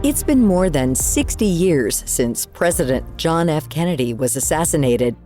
It's been more than 60 years since President John F. Kennedy was assassinated.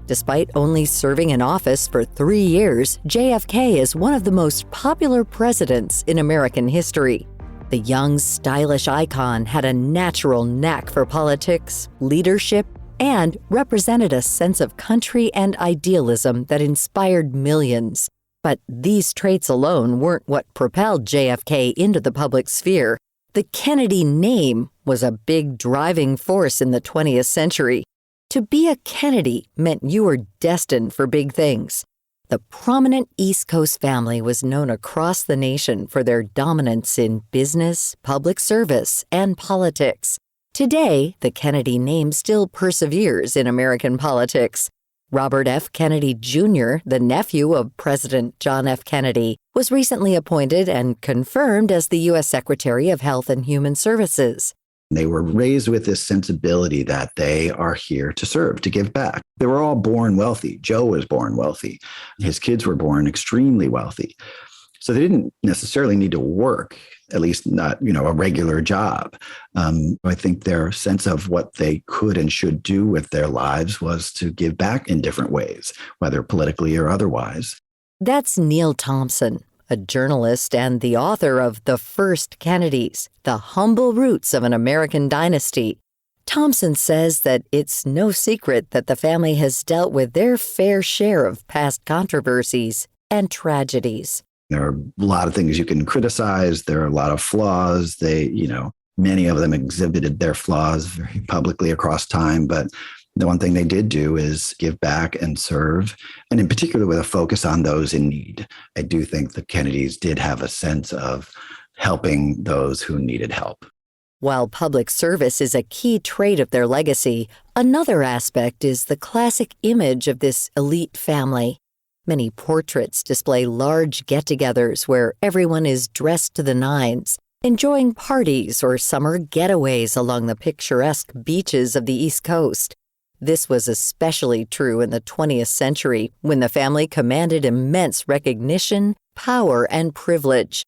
Despite only serving in office for 3 years, JFK is one of the most popular presidents in American history. The young, stylish icon had a natural knack for politics, leadership, and represented a sense of country and idealism that inspired millions. But these traits alone weren't what propelled JFK into the public sphere. The Kennedy name was a big driving force in the 20th century. To be a Kennedy meant you were destined for big things. The prominent East Coast family was known across the nation for their dominance in business, public service, and politics. Today, the Kennedy name still perseveres in American politics. Robert F. Kennedy Jr., the nephew of President John F. Kennedy, was recently appointed and confirmed as the U.S. Secretary of Health and Human Services. They were raised with this sensibility that they are here to serve, to give back. They were all born wealthy. Joe was born wealthy. His kids were born extremely wealthy. So they didn't necessarily need to work, at least not, a regular job. I think their sense of what they could and should do with their lives was to give back in different ways, whether politically or otherwise. That's Neil Thompson, a journalist and the author of The First Kennedys, The Humble Roots of an American Dynasty. Thompson says that it's no secret that the family has dealt with their fair share of past controversies and tragedies. There are a lot of things you can criticize. There are a lot of flaws. Many of them exhibited their flaws very publicly across time. But the one thing they did do is give back and serve, and in particular with a focus on those in need. I do think the Kennedys did have a sense of helping those who needed help. While public service is a key trait of their legacy, another aspect is the classic image of this elite family. Many portraits display large get-togethers where everyone is dressed to the nines, enjoying parties or summer getaways along the picturesque beaches of the East Coast. This was especially true in the 20th century, when the family commanded immense recognition, power, and privilege.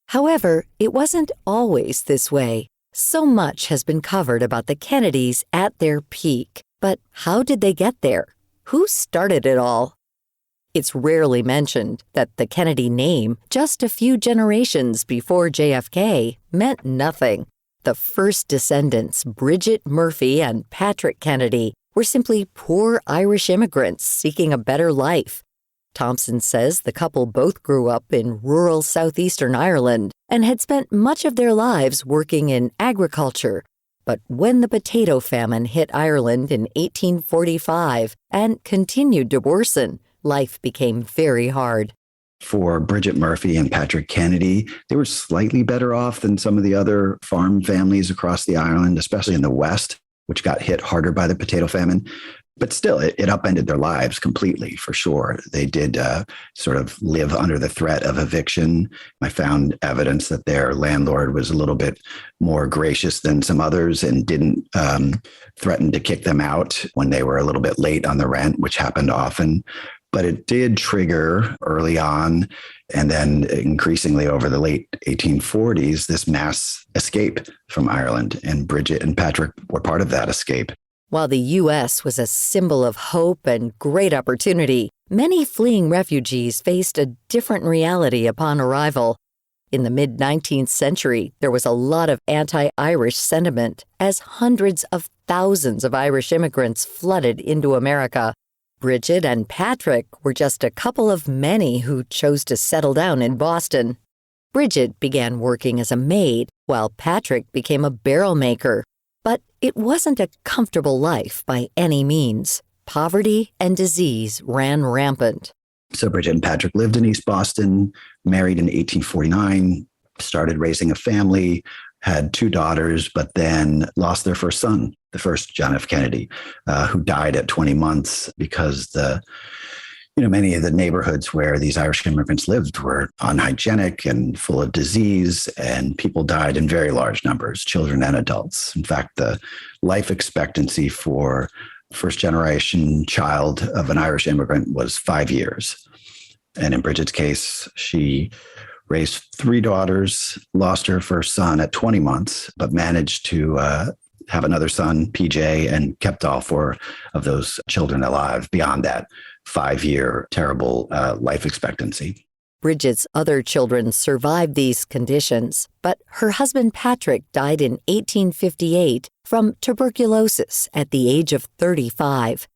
However, it wasn't always this way. So much has been covered about the Kennedys at their peak. But how did they get there? Who started it all? It's rarely mentioned that the Kennedy name, just a few generations before JFK, meant nothing. The first descendants, Bridget Murphy and Patrick Kennedy, were simply poor Irish immigrants seeking a better life. Thompson says the couple both grew up in rural southeastern Ireland and had spent much of their lives working in agriculture. But when the potato famine hit Ireland in 1845 and continued to worsen, life became very hard. For Bridget Murphy and Patrick Kennedy, they were slightly better off than some of the other farm families across the island, especially in the West, which got hit harder by the potato famine. But still, it upended their lives completely, for sure. They did sort of live under the threat of eviction. I found evidence that their landlord was a little bit more gracious than some others and didn't threaten to kick them out when they were a little bit late on the rent, which happened often. But it did trigger early on, and then increasingly over the late 1840s, this mass escape from Ireland. And Bridget and Patrick were part of that escape. While the U.S. was a symbol of hope and great opportunity, many fleeing refugees faced a different reality upon arrival. In the mid-19th century, there was a lot of anti-Irish sentiment as hundreds of thousands of Irish immigrants flooded into America. Bridget and Patrick were just a couple of many who chose to settle down in Boston. Bridget began working as a maid, while Patrick became a barrel maker. But it wasn't a comfortable life by any means. Poverty and disease ran rampant. So Bridget and Patrick lived in East Boston, married in 1849, started raising a family, had 2 daughters, but then lost their first son, the first John F. Kennedy, who died at 20 months because many of the neighborhoods where these Irish immigrants lived were unhygienic and full of disease, and people died in very large numbers, children and adults. In fact, the life expectancy for first generation child of an Irish immigrant was 5 years. And in Bridget's case, she raised 3 daughters, lost her first son at 20 months, but managed to have another son, PJ, and kept all 4 of those children alive beyond that 5-year terrible life expectancy. Bridget's other children survived these conditions, but her husband Patrick died in 1858 from tuberculosis at the age of 35.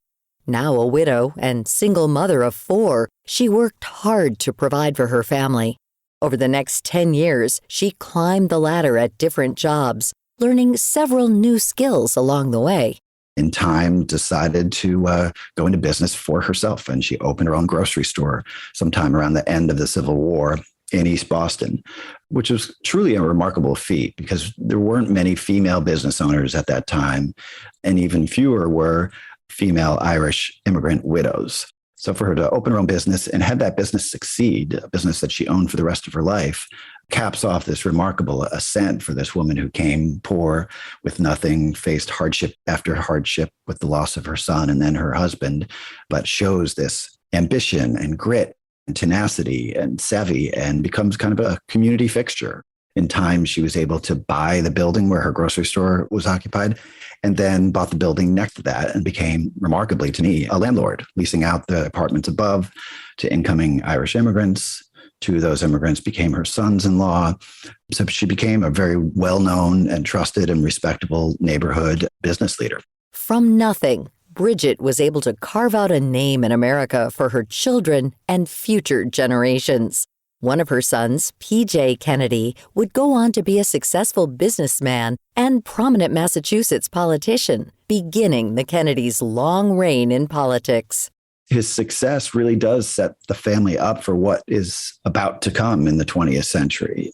Now a widow and single mother of 4, she worked hard to provide for her family. Over the next 10 years, she climbed the ladder at different jobs, learning several new skills along the way. In time, decided to go into business for herself, and she opened her own grocery store sometime around the end of the Civil War in East Boston, which was truly a remarkable feat because there weren't many female business owners at that time, and even fewer were female Irish immigrant widows. So for her to open her own business and have that business succeed, a business that she owned for the rest of her life, caps off this remarkable ascent for this woman who came poor with nothing, faced hardship after hardship with the loss of her son and then her husband, but shows this ambition and grit and tenacity and savvy and becomes kind of a community fixture. In time, she was able to buy the building where her grocery store was occupied and then bought the building next to that and became, remarkably to me, a landlord, leasing out the apartments above to incoming Irish immigrants. 2 of those immigrants became her sons-in-law. So she became a very well-known and trusted and respectable neighborhood business leader. From nothing, Bridget was able to carve out a name in America for her children and future generations. One of her sons, PJ Kennedy, would go on to be a successful businessman and prominent Massachusetts politician, beginning the Kennedys' long reign in politics. His success really does set the family up for what is about to come in the 20th century.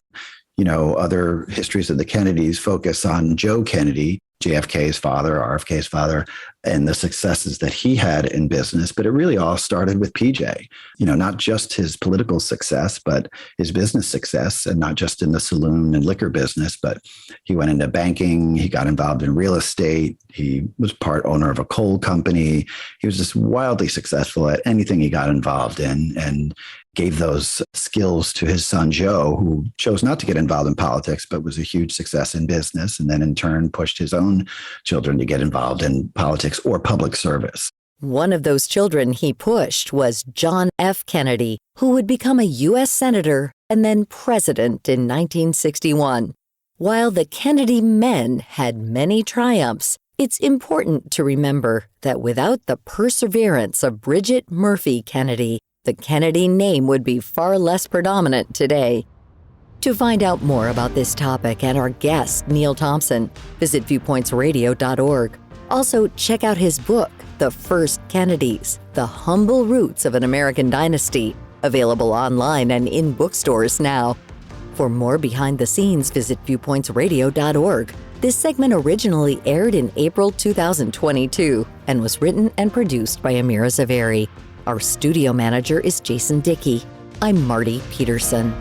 You know, other histories of the Kennedys focus on Joe Kennedy, JFK's father, RFK's father, and the successes that he had in business. But it really all started with PJ, you know, not just his political success, but his business success, and not just in the saloon and liquor business, but he went into banking. He got involved in real estate. He was part owner of a coal company. He was just wildly successful at anything he got involved in, and gave those skills to his son, Joe, who chose not to get involved in politics, but was a huge success in business, and then in turn pushed his own children to get involved in politics or public service. One of those children he pushed was John F. Kennedy, who would become a U.S. Senator and then president in 1961. While the Kennedy men had many triumphs, it's important to remember that without the perseverance of Bridget Murphy Kennedy, the Kennedy name would be far less predominant today. To find out more about this topic and our guest, Neil Thompson, visit viewpointsradio.org. Also, check out his book, The First Kennedys, The Humble Roots of an American Dynasty, available online and in bookstores now. For more behind the scenes, visit viewpointsradio.org. This segment originally aired in April 2022 and was written and produced by Amira Zaveri. Our studio manager is Jason Dickey. I'm Marty Peterson.